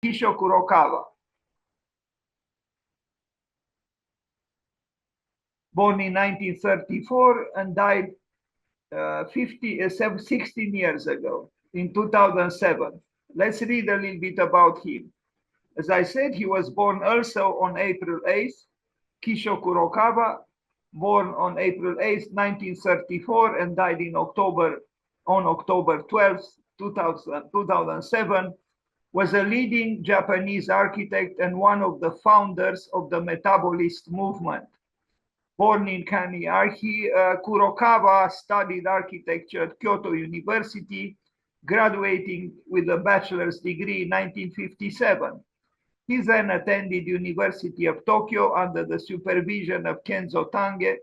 Kisho Kurokawa, born in 1934 and died 16 years ago in 2007. Let's read a little bit about him. As I said, he was born also on April 8th. Kisho Kurokawa, born on April 8th, 1934, and died on October 12th, 2007, was a leading Japanese architect and one of the founders of the Metabolist Movement. Born in Kaniarchi, Kurokawa studied architecture at Kyoto University, graduating with a bachelor's degree in 1957. He then attended University of Tokyo under the supervision of Kenzo Tange.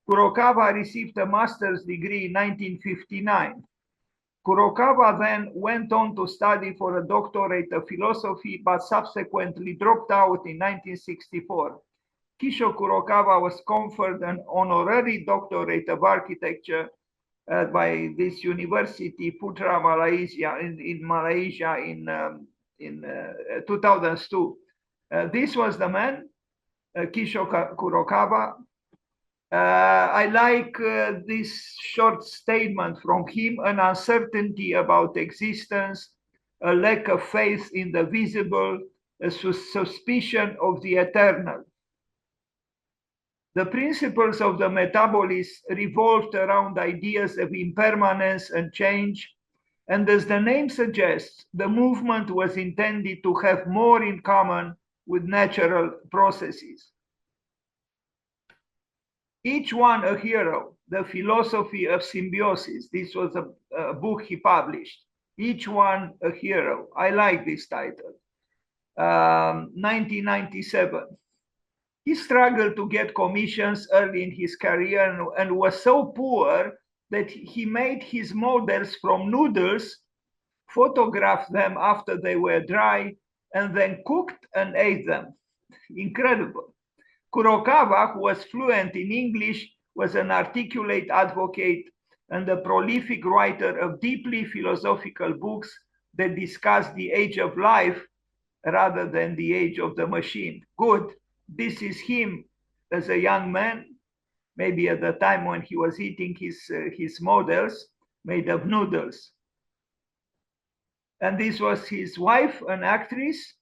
Kurokawa received a master's degree in 1959. Kurokawa then went on to study for a doctorate of philosophy, but subsequently dropped out in 1964. Kisho Kurokawa was conferred an honorary doctorate of architecture by this university, Putra, Malaysia, in Malaysia in 2002. This was the man, Kisho Kurokawa. I like this short statement from him: an uncertainty about existence, a lack of faith in the visible, a suspicion of the eternal. The principles of the Metabolists revolved around ideas of impermanence and change, and as the name suggests, the movement was intended to have more in common with natural processes. Each one a hero, the philosophy of symbiosis. This was a book he published. Each one a hero. I like this title. 1997. He struggled to get commissions early in his career and was so poor that he made his models from noodles, photographed them after they were dry, and then cooked and ate them. Incredible. Kurokawa, who was fluent in English, was an articulate advocate and a prolific writer of deeply philosophical books that discuss the age of life rather than the age of the machine. Good. This is him as a young man, maybe at the time when he was eating his models made of noodles. And this was his wife, an actress,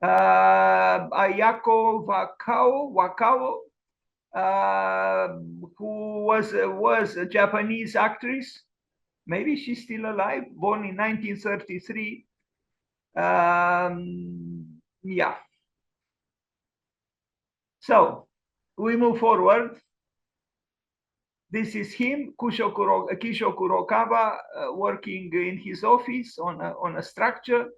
Ayako Wakao, who was a Japanese actress. Maybe she's still alive, born in 1933. Yeah. So we move forward. This is him, Kisho Kurokawa, working in his office on a structure.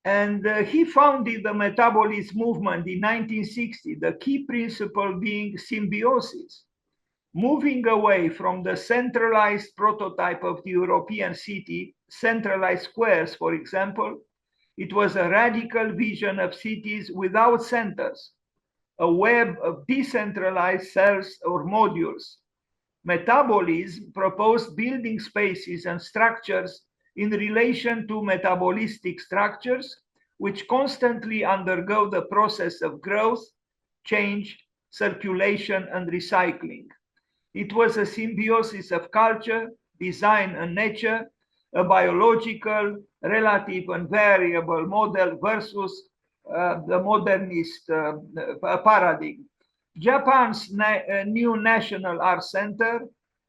And he founded the Metabolist Movement in 1960, the key principle being symbiosis, moving away from the centralized prototype of the European city, centralized squares, for example. It was a radical vision of cities without centers, a web of decentralized cells or modules. Metabolism proposed building spaces and structures in relation to metabolistic structures, which constantly undergo the process of growth, change, circulation, and recycling. It was a symbiosis of culture, design, and nature, a biological, relative, and variable model versus the modernist paradigm. Japan's new National Art Center,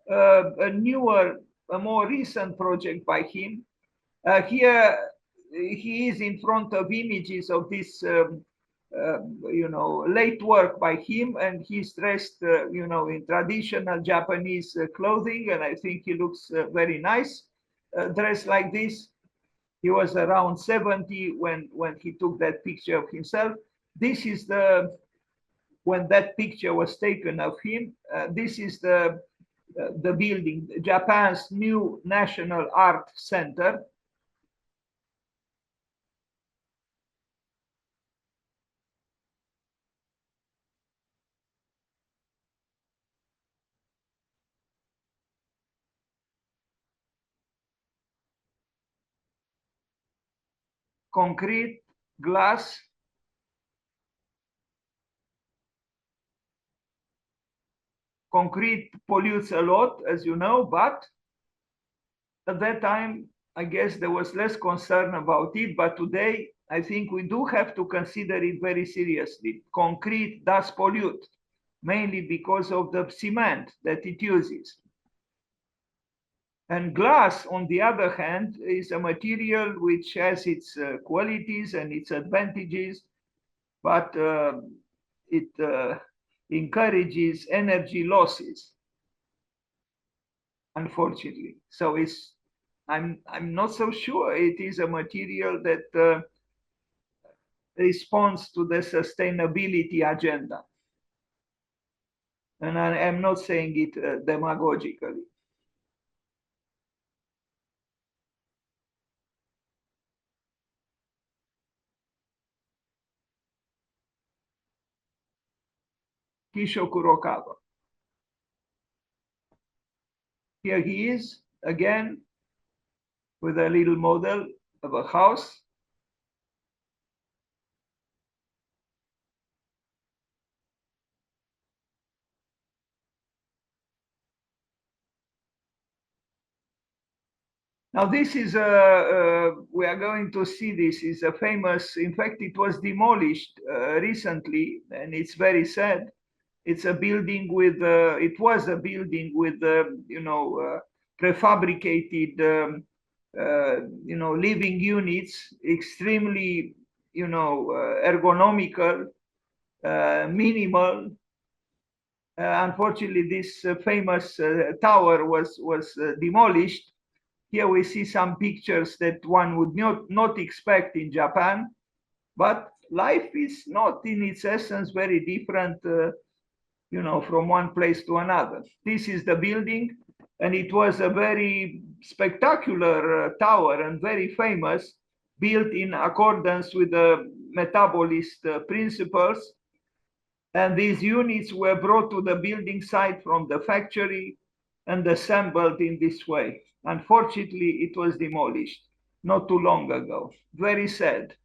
a more recent project by him. Here he is in front of images of this, late work by him, and he's dressed, in traditional Japanese clothing, and I think he looks very nice dressed like this. He was around 70 when he took that picture of himself. This is when that picture was taken of him. This is the building, Japan's new National Art Center. concrete, glass. Concrete pollutes a lot, as you know, but at that time, I guess there was less concern about it. But today, I think we do have to consider it very seriously. Concrete does pollute, mainly because of the cement that it uses. And glass, on the other hand, is a material which has its qualities and its advantages, but it encourages energy losses, unfortunately. So I'm not so sure it is a material that responds to the sustainability agenda. And I am not saying it demagogically. Kisho Kurokawa. Here he is again with a little model of a house. Now this is we are going to see this is a famous, in fact, it was demolished recently and it's very sad. It's a building with, it was a building with, prefabricated, living units, extremely, ergonomical, minimal. Unfortunately, this famous tower was demolished. Here we see some pictures that one would not expect in Japan, but life is not in its essence very different, from one place to another. This is the building, and it was a very spectacular tower and very famous, built in accordance with the metabolist principles. And these units were brought to the building site from the factory and assembled in this way. Unfortunately, it was demolished not too long ago. Very sad.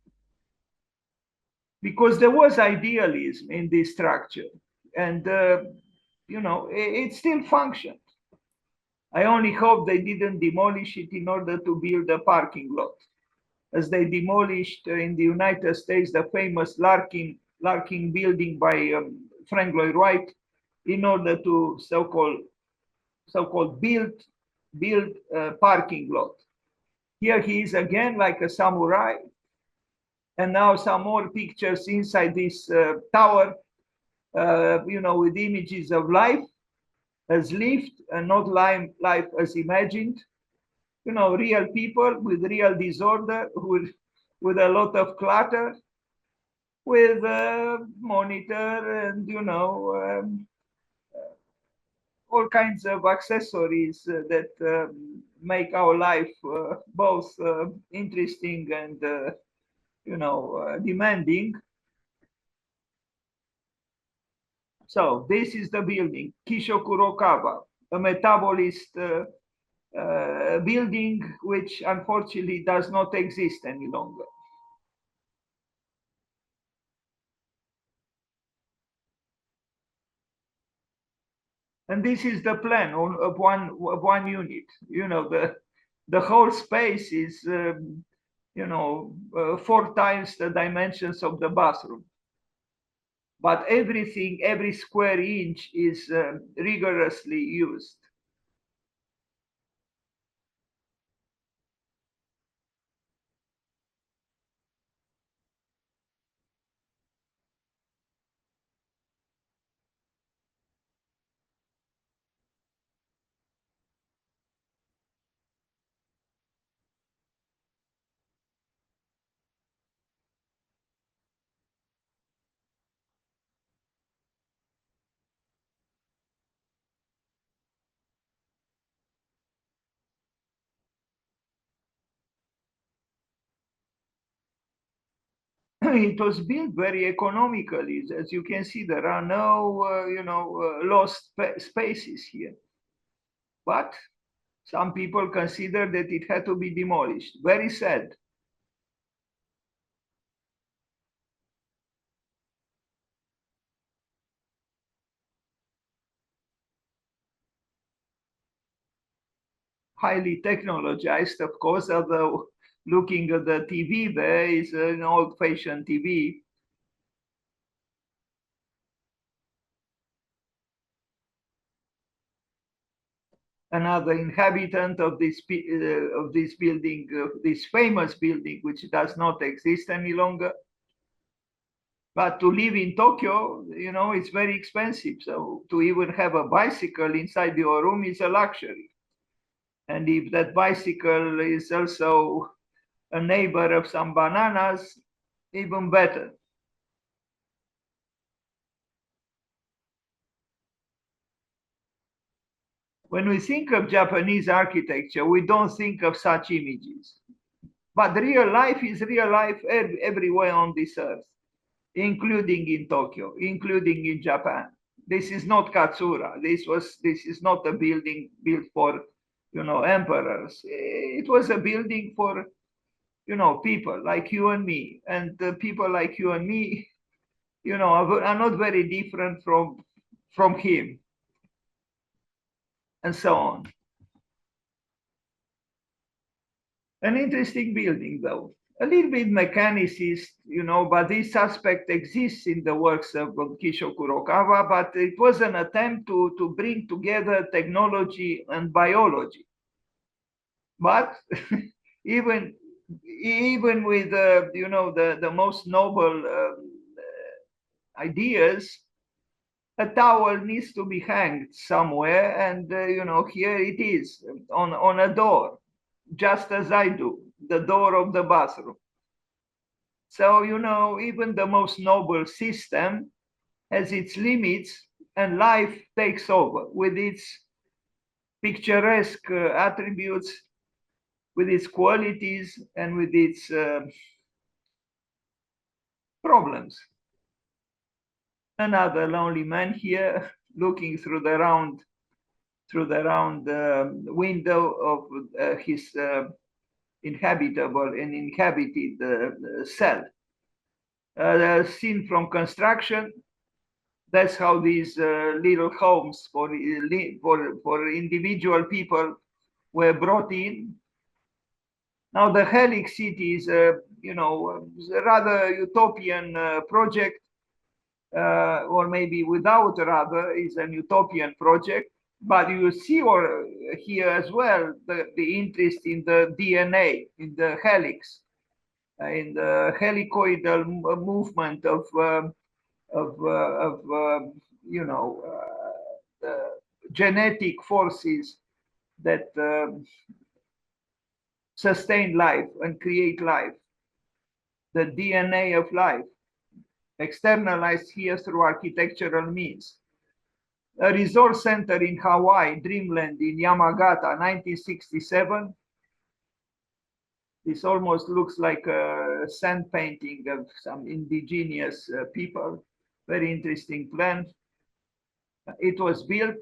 Because there was idealism in this structure. And, it still functioned. I only hope they didn't demolish it in order to build a parking lot, as they demolished in the United States the famous Larkin building by Frank Lloyd Wright in order to so-called build a parking lot. Here he is again like a samurai, and now some more pictures inside this tower, with images of life as lived and not life as imagined. Real people with real disorder, with a lot of clutter, with a monitor and, all kinds of accessories that make our life both interesting and, demanding. So this is the building, Kisho Kurokawa, a metabolist building which unfortunately does not exist any longer. And this is the plan of one unit. The whole space is 4 times the dimensions of the bathroom. But everything, every square inch is rigorously used. It was built very economically. As you can see, there are no, lost spaces here. But some people consider that it had to be demolished. Very sad. highly technologized, of course, although looking at the TV there is an old-fashioned TV. Another inhabitant of this building, this famous building, which does not exist any longer. But to live in Tokyo, it's very expensive. So to even have a bicycle inside your room is a luxury. And if that bicycle is also a neighbor of some bananas, even better. When we think of Japanese architecture, we don't think of such images. But real life is real life everywhere on this earth, including in Tokyo, including in Japan. This is not Katsura. This is not a building built for, emperors. It was a building for, people like you and me. And people like you and me, are not very different from him, and so on. An interesting building, though. A little bit mechanicist, but this aspect exists in the works of Kisho Kurokawa, but it was an attempt to bring together technology and biology. But even with, the most noble ideas, a towel needs to be hanged somewhere, and here it is on a door, just as I do, the door of the bathroom. So even the most noble system has its limits, and life takes over with its picturesque attributes, with its qualities, and with its problems. Another lonely man here, looking through the round window of his inhabitable and inhabited cell. Seen from construction, that's how these little homes for individual people were brought in. Now the Helix City is a rather utopian project, or maybe without rather is an utopian project. But you see here as well the interest in the DNA, in the helix, in the helicoidal movement of the genetic forces that sustain life and create life, the DNA of life, externalized here through architectural means. A resort center in Hawaii, Dreamland in Yamagata, 1967. This almost looks like a sand painting of some indigenous people. Very interesting plan. It was built.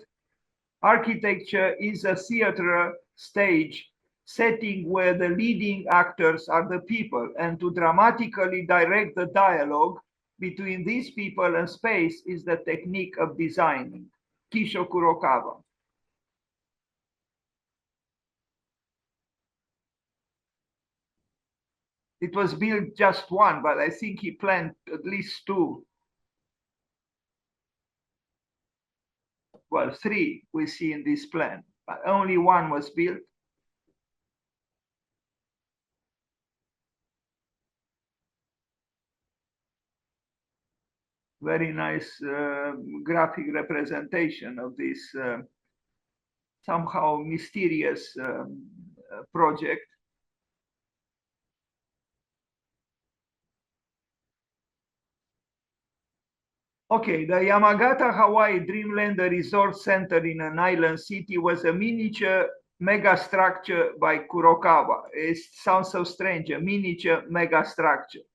Architecture is a theater stage setting where the leading actors are the people, and to dramatically direct the dialogue between these people and space is the technique of designing. Kisho Kurokawa. It was built just one, but I think he planned at least two. Well, three we see in this plan, but only one was built. Very nice graphic representation of this somehow mysterious project. Okay, the Yamagata Hawaii Dreamland Resort Center in an island city was a miniature megastructure by Kurokawa. It sounds so strange, a miniature megastructure.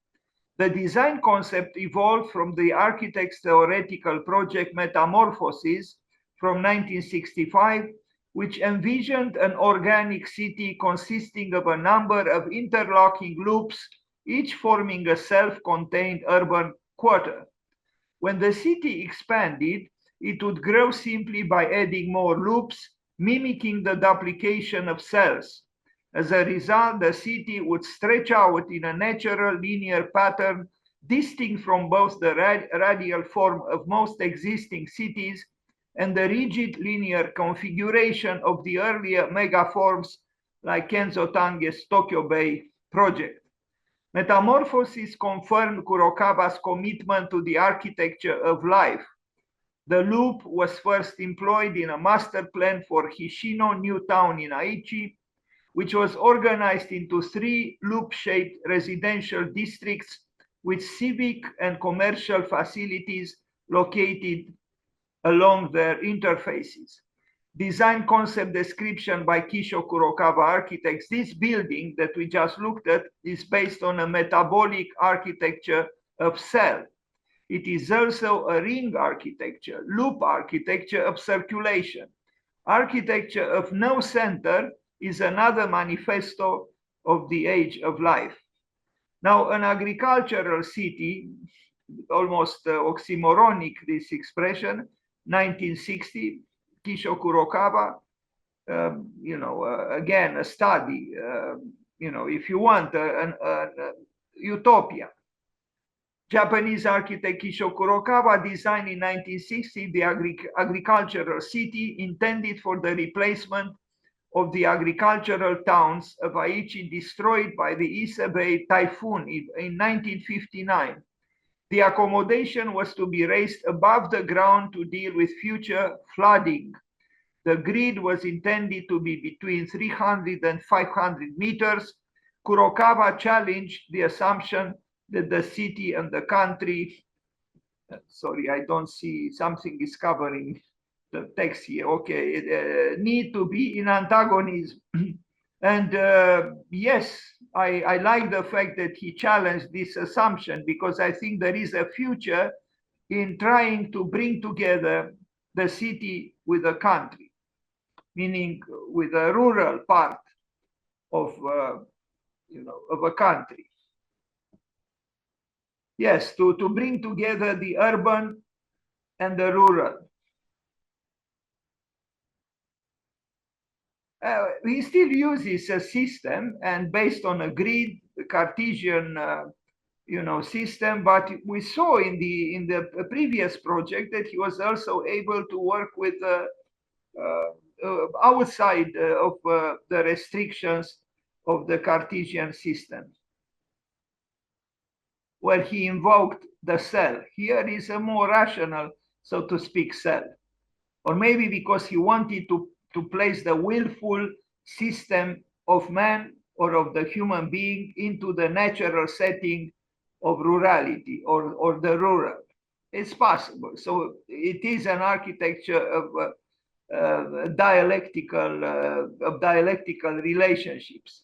The design concept evolved from the architect's theoretical project Metamorphosis from 1965, which envisioned an organic city consisting of a number of interlocking loops, each forming a self-contained urban quarter. When the city expanded, it would grow simply by adding more loops, mimicking the duplication of cells. As a result, the city would stretch out in a natural linear pattern distinct from both the radial form of most existing cities and the rigid linear configuration of the earlier megaforms like Kenzo Tange's Tokyo Bay project. Metamorphosis confirmed Kurokawa's commitment to the architecture of life. The loop was first employed in a master plan for Hishino New Town in Aichi, which was organized into 3 loop-shaped residential districts with civic and commercial facilities located along their interfaces. Design concept description by Kisho Kurokawa architects. This building that we just looked at is based on a metabolic architecture of cell. It is also a ring architecture, loop architecture of circulation. Architecture of no center is another manifesto of the age of life. Now, an agricultural city, almost oxymoronic, this expression, 1960, Kisho Kurokawa, again, a study, if you want, Utopian. Japanese architect Kisho Kurokawa designed in 1960 the agricultural city intended for the replacement of the agricultural towns of Aichi destroyed by the Ise typhoon in 1959. The accommodation was to be raised above the ground to deal with future flooding. The grid was intended to be between 300 and 500 meters. Kurokawa challenged the assumption that the city and the country, sorry, I don't see, something is covering the text here. Okay, need to be in antagonism. And yes, I like the fact that he challenged this assumption, because I think there is a future in trying to bring together the city with the country, meaning with a rural part of a country. Yes, to bring together the urban and the rural. He still uses a system and based on a grid, the Cartesian system, but we saw in the previous project that he was also able to work with outside of the restrictions of the Cartesian system, where he invoked the cell. Here is a more rational, so to speak, cell. Or maybe because he wanted to place the willful system of man or of the human being into the natural setting of rurality or the rural. It's possible. So it is an architecture of dialectical relationships.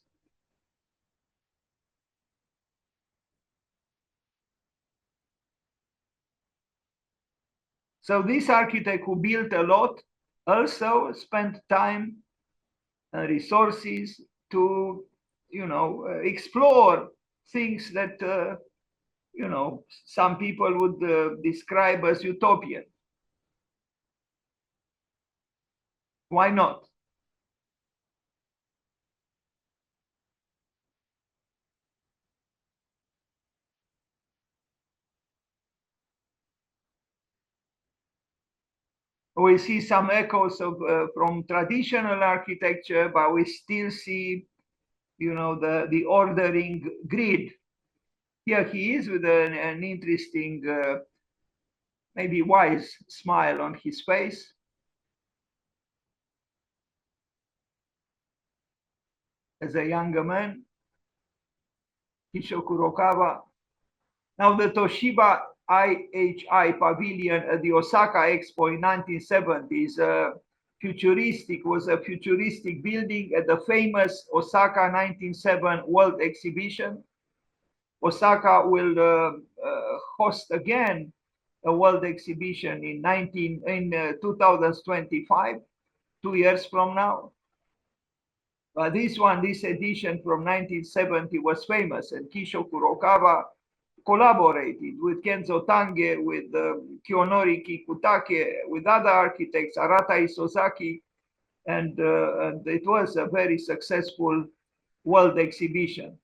So this architect who built a lot also spent time and resources to, explore things that, some people would describe as utopian. Why not? We see some echoes of from traditional architecture, but we still see, the ordering grid. Here he is with an interesting, maybe wise smile on his face. As a younger man, Kisho Kurokawa. Now the Toshiba IHI pavilion at the Osaka Expo in 1970s was a futuristic building at the famous Osaka 1907 World Exhibition. Osaka will host again a World Exhibition in 2025, 2 years from now. This edition from 1970 was famous, and Kisho Kurokawa collaborated with Kenzo Tange, with Kiyonori Kikutake, with other architects, Arata Isozaki, and it was a very successful world exhibition.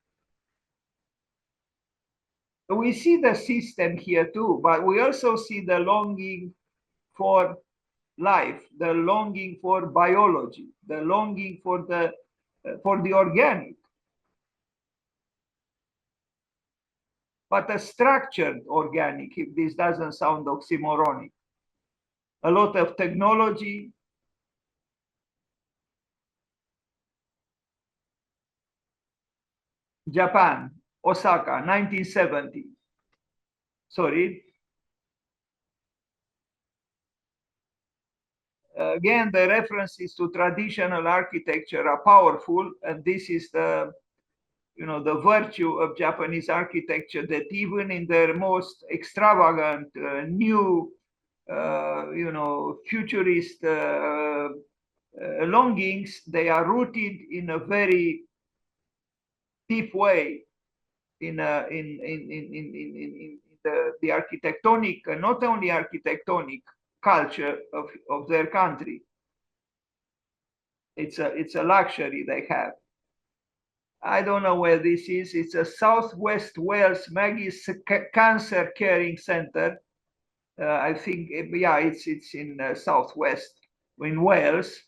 We see the system here too, but we also see the longing for life, the longing for biology, the longing for the organic, but a structured organic, if this doesn't sound oxymoronic. A lot of technology. Japan, Osaka, 1970. Sorry. Again, the references to traditional architecture are powerful, and this is the the virtue of Japanese architecture, that even in their most extravagant, new, futurist longings, they are rooted in a very deep way in the architectonic, not only architectonic culture of their country. It's a luxury they have. I don't know where this is. It's a Southwest Wales Maggie's Cancer Caring Center. I think, yeah, it's in Southwest, in Wales.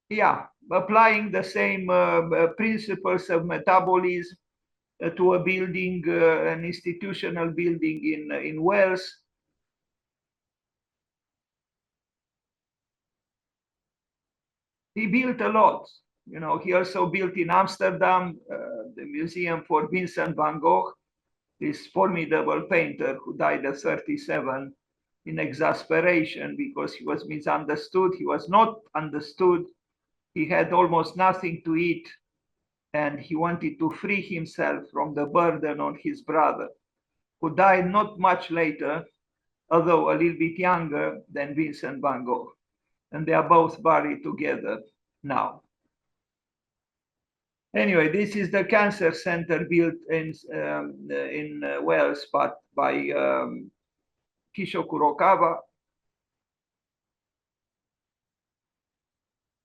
Yeah, applying the same principles of metabolism to a building, an institutional building in Wales. He built a lot. He also built in Amsterdam the museum for Vincent van Gogh, this formidable painter who died at 37 in exasperation because he was misunderstood. He was not understood. He had almost nothing to eat, and he wanted to free himself from the burden on his brother, who died not much later, although a little bit younger than Vincent van Gogh. And they are both buried together now. Anyway, this is the cancer center built in Wales, but by Kisho Kurokawa.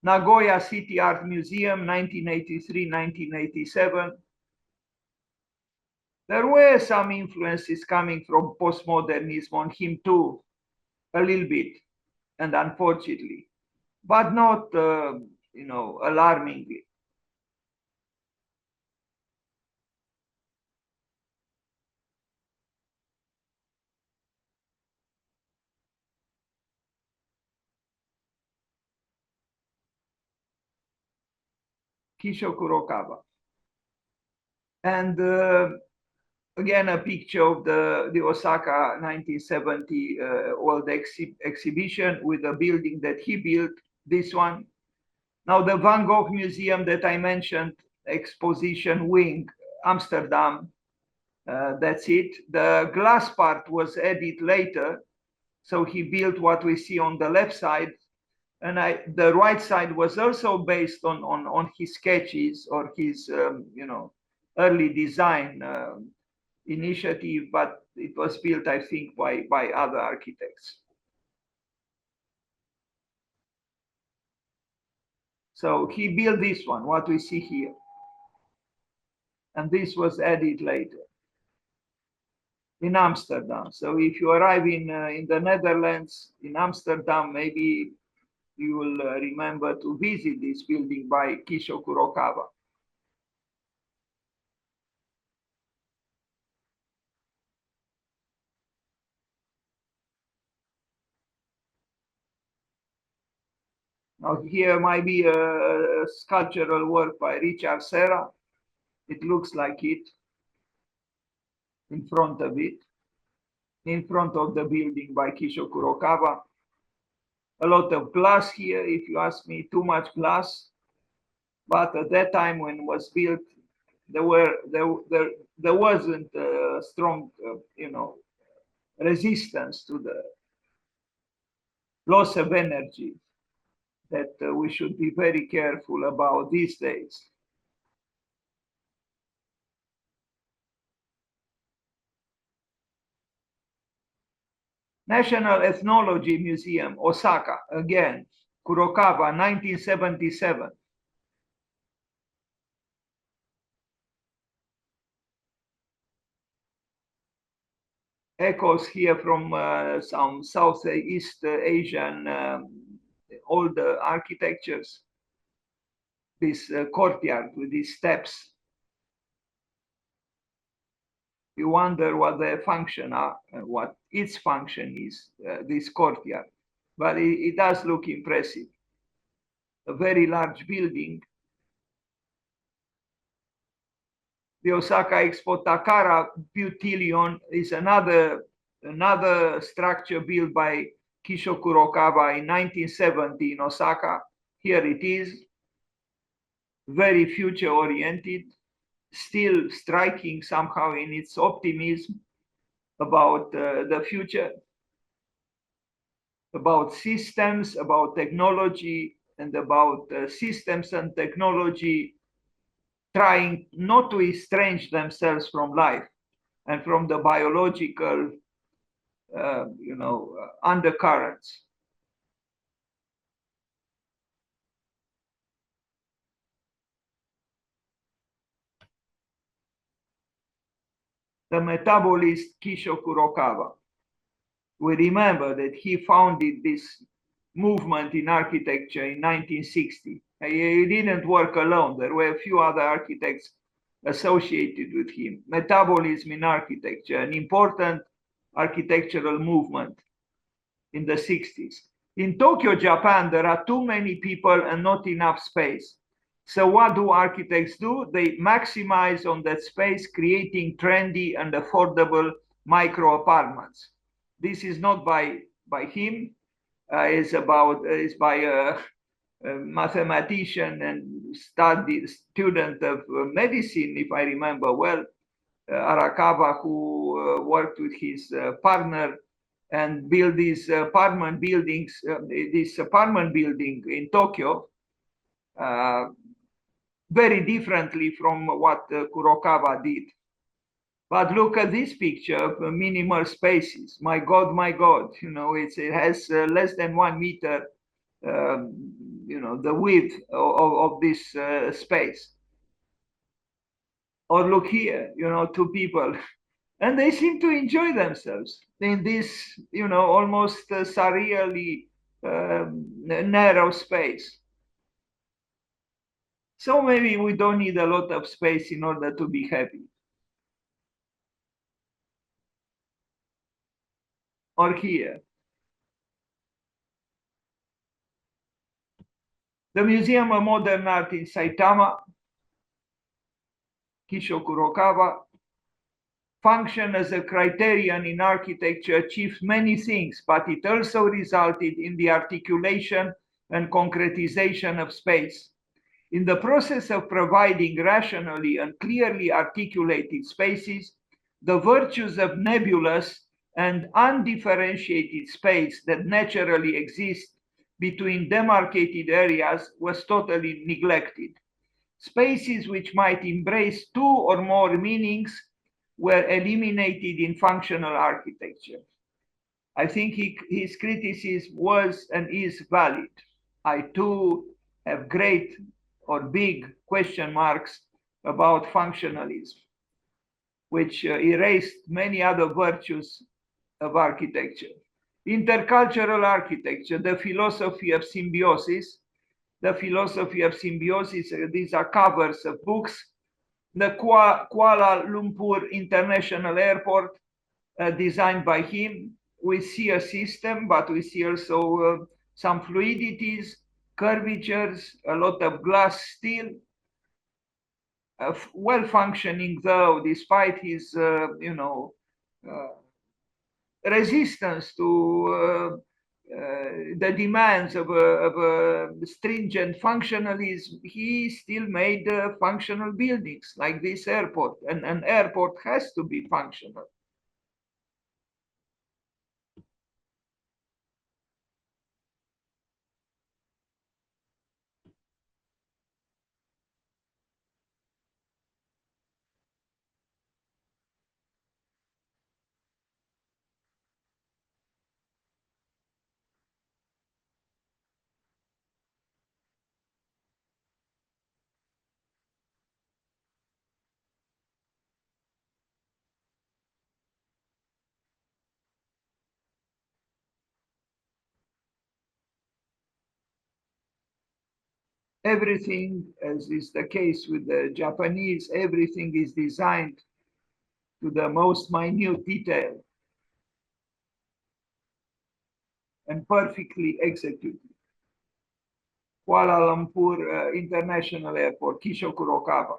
Nagoya City Art Museum, 1983-1987. There were some influences coming from postmodernism on him too, a little bit, and unfortunately, but not, alarmingly. Kisho Kurokawa. And again, a picture of the Osaka 1970 World Exhibition with a building that he built, this one. Now, the Van Gogh Museum that I mentioned, exposition wing, Amsterdam, that's it. The glass part was added later. So he built what we see on the left side. And the right side was also based on his sketches or his, early design initiative, but it was built, I think, by other architects. So he built this one, what we see here. And this was added later in Amsterdam. So if you arrive in the Netherlands, in Amsterdam, maybe you will remember to visit this building by Kisho Kurokawa. Now here might be a sculptural work by Richard Serra. It looks like it in front of it, in front of the building by Kisho Kurokawa. A lot of glass here, if you ask me, too much glass. But at that time when it was built, there wasn't a strong, resistance to the loss of energy that we should be very careful about these days. National Ethnology Museum, Osaka, again, Kurokawa, 1977. Echoes here from some Southeast Asian old architectures. This courtyard with these steps. You wonder what their function are, what its function is, this courtyard. But it does look impressive. A very large building. The Osaka Expo Takara Butillion is another structure built by Kisho Kurokawa in 1970 in Osaka. Here it is, very future oriented, still striking somehow in its optimism about the future, about systems, about technology, and about systems and technology trying not to estrange themselves from life and from the biological, undercurrents. The metabolist Kisho Kurokawa. We remember that he founded this movement in architecture in 1960. He didn't work alone. There were a few other architects associated with him. Metabolism in architecture, an important architectural movement in the 60s. In Tokyo, Japan, there are too many people and not enough space. So what do architects do? They maximize on that space, creating trendy and affordable micro apartments. This is not by him. It's by a mathematician and student of medicine, if I remember well, Arakawa, who worked with his partner and built these apartment buildings, this apartment building in Tokyo, very differently from what Kurokawa did. But look at this picture of minimal spaces. My God, it has less than 1 meter, the width of this space. Or look here, two people, and they seem to enjoy themselves in this, almost surreally narrow space. So maybe we don't need a lot of space in order to be happy. Or here. The Museum of Modern Art in Saitama, Kisho Kurokawa. Function as a criterion in architecture achieved many things, but it also resulted in the articulation and concretization of space. In the process of providing rationally and clearly articulated spaces, the virtues of nebulous and undifferentiated space that naturally exist between demarcated areas was totally neglected. Spaces which might embrace two or more meanings were eliminated in functional architecture. I think his criticism was and is valid. I too have great or big question marks about functionalism, which erased many other virtues of architecture. Intercultural architecture, the philosophy of symbiosis. The philosophy of symbiosis, these are covers of books. The Kuala Lumpur International Airport, designed by him. We see a system, but we see also some fluidities, curvatures, a lot of glass steel, well functioning though, despite his, resistance to the demands of a stringent functionalism, he still made functional buildings like this airport, and an airport has to be functional. everything, as is the case with the Japanese, everything is designed to the most minute detail and perfectly executed. Kuala Lumpur International Airport, Kisho Kurokawa.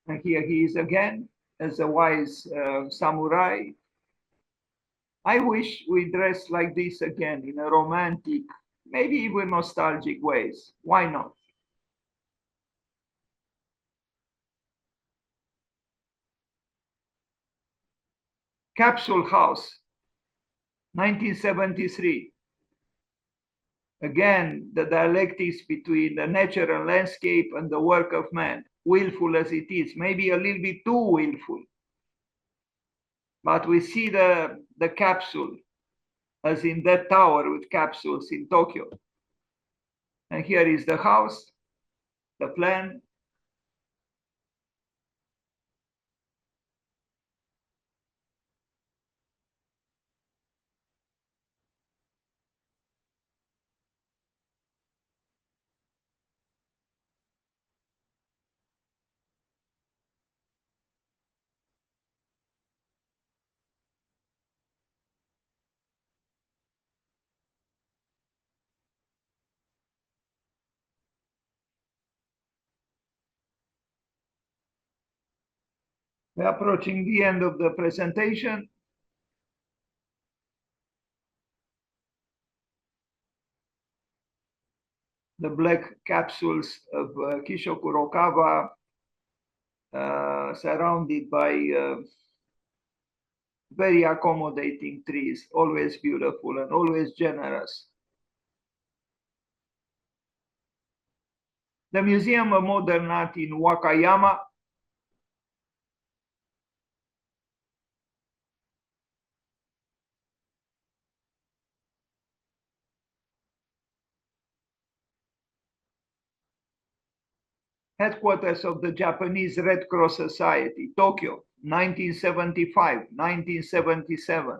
And here he is again as a wise samurai. I wish we dressed like this again in a romantic, maybe even nostalgic ways. Why not? Capsule House, 1973. Again, the dialectics between the natural landscape and the work of man, willful as it is, maybe a little bit too willful. But we see the capsule, as in that tower with capsules in Tokyo. And here is the house, the plan. We're approaching the end of the presentation. The black capsules of Kisho Kurokawa, surrounded by very accommodating trees, always beautiful and always generous. The Museum of Modern Art in Wakayama, headquarters of the Japanese Red Cross Society, Tokyo, 1975, 1977.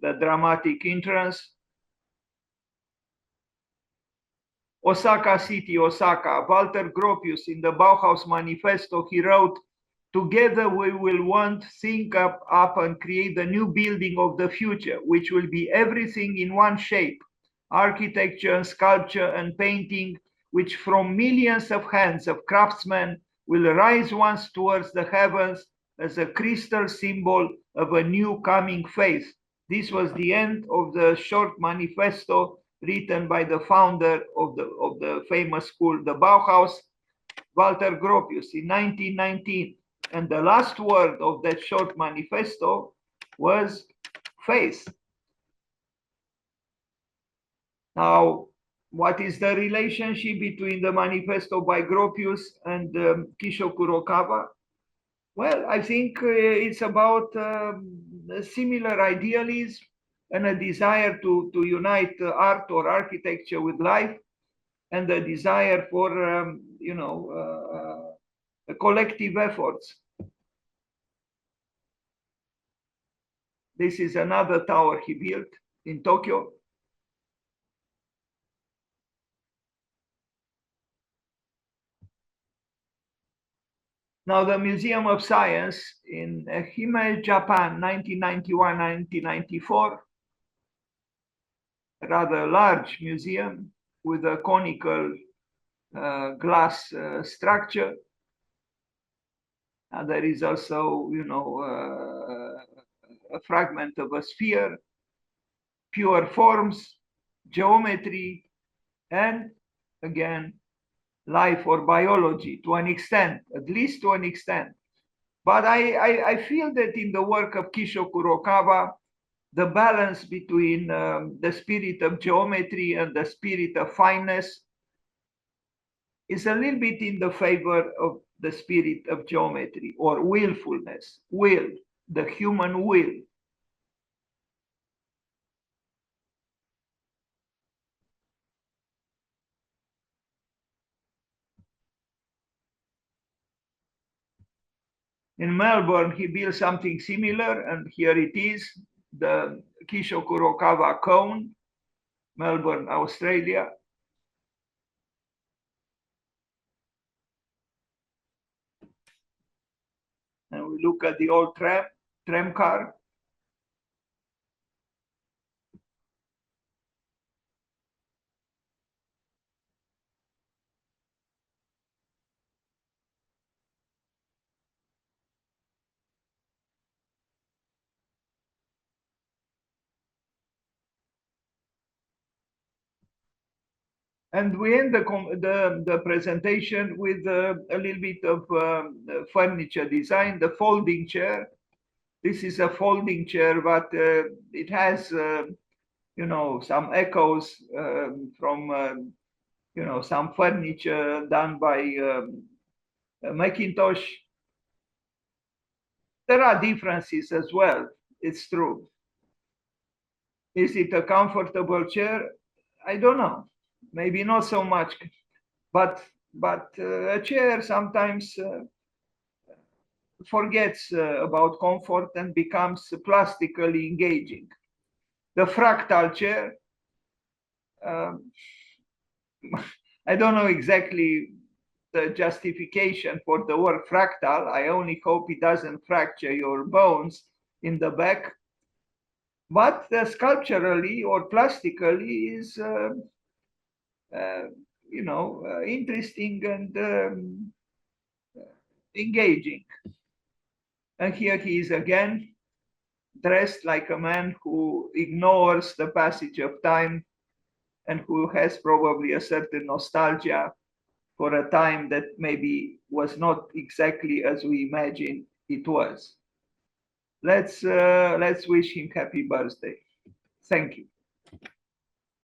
The dramatic entrance. Osaka City, Osaka. Walter Gropius, in the Bauhaus Manifesto, he wrote, "Together we will want, think up and create the new building of the future, which will be everything in one shape, architecture and sculpture and painting, which from millions of hands of craftsmen will rise once towards the heavens as a crystal symbol of a new coming faith." This was the end of the short manifesto written by the founder of the famous school, the Bauhaus, Walter Gropius, in 1919. And the last word of that short manifesto was faith. Now, what is the relationship between the manifesto by Gropius and Kisho Kurokawa? Well, I think it's about similar idealism and a desire to unite art or architecture with life, and the desire for collective efforts. This is another tower he built in Tokyo. Now, the Museum of Science in Hime, Japan, 1991-1994, a rather large museum with a conical glass structure. And there is also, a fragment of a sphere, pure forms, geometry, and again, life or biology to an extent, at least to an extent. But I feel that in the work of Kisho Kurokawa, the balance between the spirit of geometry and the spirit of fineness is a little bit in the favor of the spirit of geometry or willfulness, will, the human will. In Melbourne, he built something similar, and here it is, the Kisho Kurokawa cone, Melbourne, Australia. And we look at the old tram car. And we end the presentation with a little bit of furniture design, the folding chair. This is a folding chair, but it has, you know, some echoes from, you know, some furniture done by Macintosh. There are differences as well, it's true. Is it a comfortable chair? I don't know. Maybe not so much, but a chair sometimes forgets about comfort and becomes plastically engaging. The fractal chair, I don't know exactly the justification for the word fractal. I only hope it doesn't fracture your bones in the back. But sculpturally or plastically is, you know, interesting and engaging. And here he is again, dressed like a man who ignores the passage of time and who has probably a certain nostalgia for a time that maybe was not exactly as we imagined it was. Let's wish him happy birthday. Thank you.